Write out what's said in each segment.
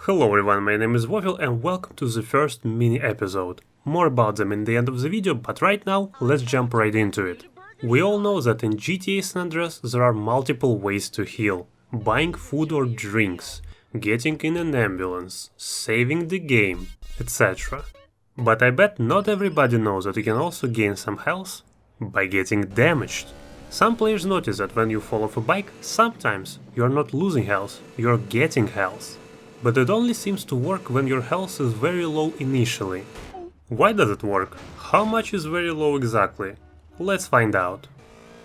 Hello everyone, my name is Wofil and welcome to the first mini episode. More about them in the end of the video, but right now let's jump right into it. We all know that in GTA San Andreas there are multiple ways to heal. Buying food or drinks, getting in an ambulance, saving the game, etc. But I bet not everybody knows that you can also gain some health by getting damaged. Some players notice that when you fall off a bike, sometimes you're not losing health, you're getting health. But it only seems to work when your health is very low initially. Why does it work? How much is very low exactly? Let's find out.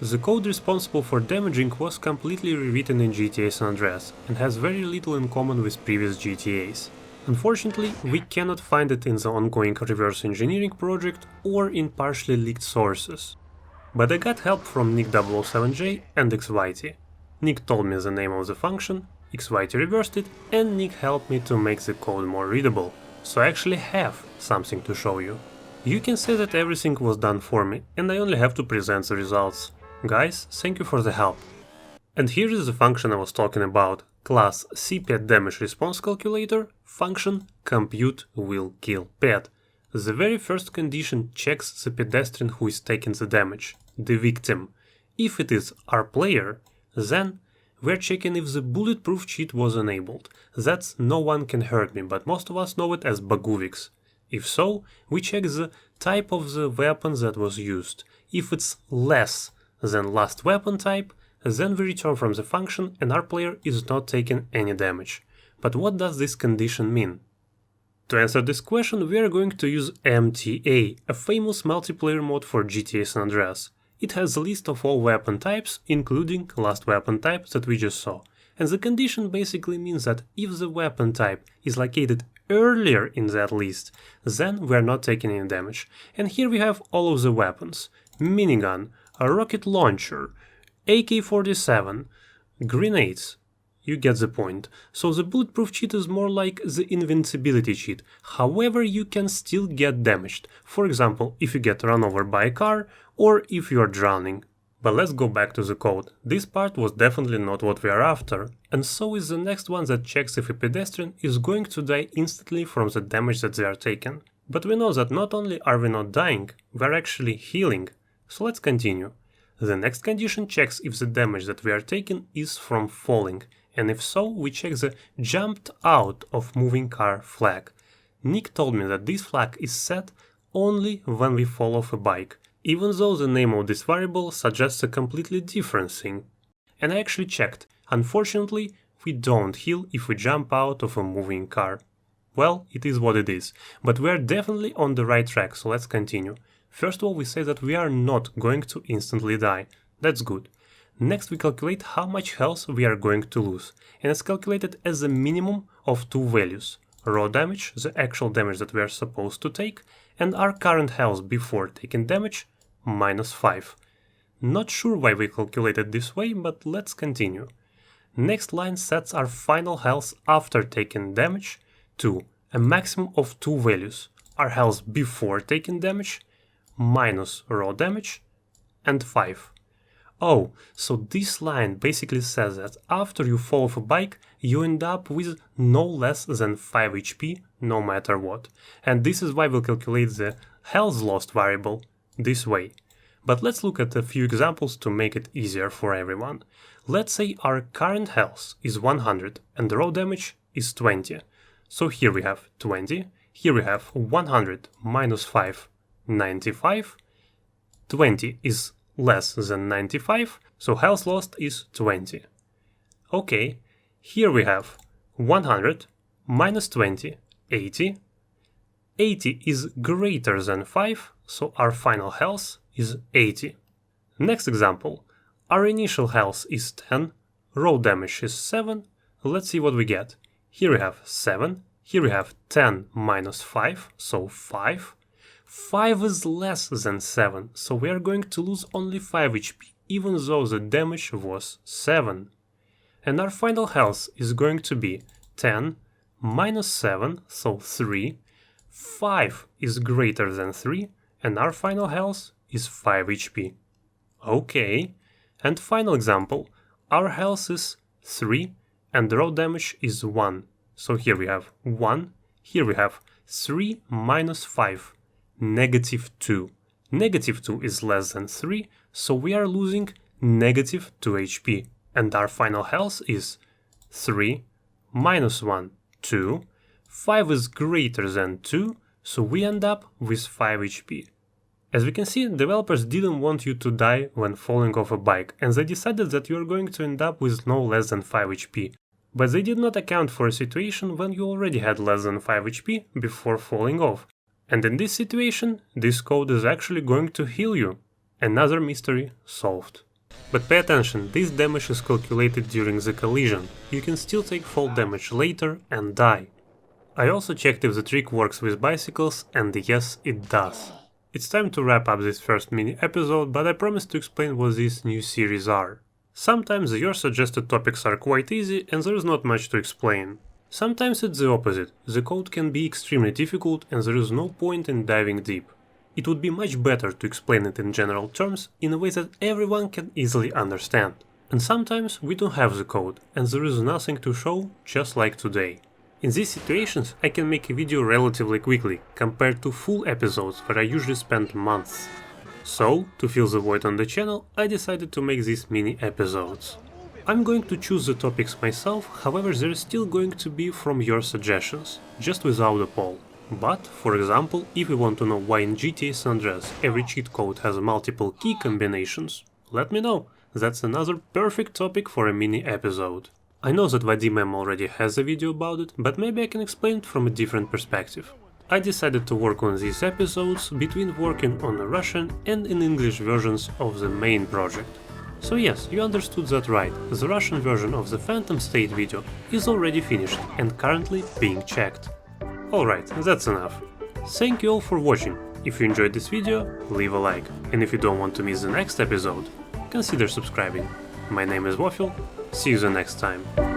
The code responsible for damaging was completely rewritten in GTA San Andreas and has very little in common with previous GTAs. Unfortunately, we cannot find it in the ongoing reverse engineering project or in partially leaked sources. But I got help from Nick007J and XYT. Nick told me the name of the function, XYT reversed it, and Nick helped me to make the code more readable, so I actually have something to show you. You can say that everything was done for me, and I only have to present the results. Guys, thank you for the help. And here is the function I was talking about, class CPET damage response calculator, function compute will kill pet. The very first condition checks the pedestrian who is taking the damage, the victim. If it is our player, then we're checking if the bulletproof cheat was enabled. That's no one can hurt me, but most of us know it as Baguvix. If so, we check the type of the weapon that was used. If it's less than last weapon type, then we return from the function and our player is not taking any damage. But what does this condition mean? To answer this question, we are going to use MTA, a famous multiplayer mode for GTA San Andreas. It has a list of all weapon types, including last weapon type that we just saw. And the condition basically means that if the weapon type is located earlier in that list, then we are not taking any damage. And here we have all of the weapons. Minigun, a rocket launcher, AK-47, grenades. You get the point. So the bulletproof cheat is more like the invincibility cheat. However, you can still get damaged. For example, if you get run over by a car or if you are drowning. But let's go back to the code. This part was definitely not what we are after. And so is the next one that checks if a pedestrian is going to die instantly from the damage that they are taking. But we know that not only are we not dying, we are actually healing. So let's continue. The next condition checks if the damage that we are taking is from falling. And if so, we check the jumped out of moving car flag. Nick told me that this flag is set only when we fall off a bike, even though the name of this variable suggests a completely different thing. And I actually checked. Unfortunately, we don't heal if we jump out of a moving car. Well, it is what it is, but we are definitely on the right track, so let's continue. First of all, we say that we are not going to instantly die. That's good. Next we calculate how much health we are going to lose, and it's calculated as a minimum of two values. Raw damage, the actual damage that we are supposed to take, and our current health before taking damage, minus 5. Not sure why we calculated this way, but let's continue. Next line sets our final health after taking damage to a maximum of two values. Our health before taking damage, minus raw damage, and 5. Oh, so this line basically says that after you fall off a bike, you end up with no less than 5 HP, no matter what. And this is why we'll calculate the health lost variable this way. But let's look at a few examples to make it easier for everyone. Let's say our current health is 100 and the raw damage is 20. So here we have 20, here we have 100 minus 5, 95, 20 is less than 95, so health lost is 20. Okay, here we have 100 minus 20, 80. 80 is greater than 5, so our final health is 80. Next example, our initial health is 10, raw damage is 7, let's see what we get. Here we have 7, here we have 10 minus 5, so 5. 5 is less than 7, so we are going to lose only 5 HP, even though the damage was 7. And our final health is going to be 10 minus 7, so 3. 5 is greater than 3, and our final health is 5 HP. Okay, and final example, our health is 3 and the raw damage is 1. So here we have 1, here we have 3 minus 5, negative 2. Negative 2 is less than 3, so we are losing negative 2 HP. And our final health is 3 minus 1, 2. 5 is greater than 2, so we end up with 5 HP. As we can see, developers didn't want you to die when falling off a bike, and they decided that you are going to end up with no less than 5 HP. But they did not account for a situation when you already had less than 5 HP before falling off. And in this situation, this code is actually going to heal you. Another mystery solved. But pay attention, this damage is calculated during the collision. You can still take fall damage later and die. I also checked if the trick works with bicycles, and yes, it does. It's time to wrap up this first mini episode, but I promised to explain what these new series are. Sometimes your suggested topics are quite easy and there is not much to explain. Sometimes it's the opposite, the code can be extremely difficult and there is no point in diving deep. It would be much better to explain it in general terms in a way that everyone can easily understand. And sometimes we don't have the code and there is nothing to show, just like today. In these situations, I can make a video relatively quickly, compared to full episodes where I usually spend months. So, to fill the void on the channel, I decided to make these mini episodes. I'm going to choose the topics myself, however there is still going to be from your suggestions, just without a poll. But, for example, if you want to know why in GTA San Andreas every cheat code has multiple key combinations, let me know, that's another perfect topic for a mini episode. I know that Vadim already has a video about it, but maybe I can explain it from a different perspective. I decided to work on these episodes between working on the Russian and in English versions of the main project. So yes, you understood that right, the Russian version of the Phantom State video is already finished and currently being checked. Alright, that's enough. Thank you all for watching. If you enjoyed this video, leave a like, and if you don't want to miss the next episode, consider subscribing. My name is Waffle. See you the next time.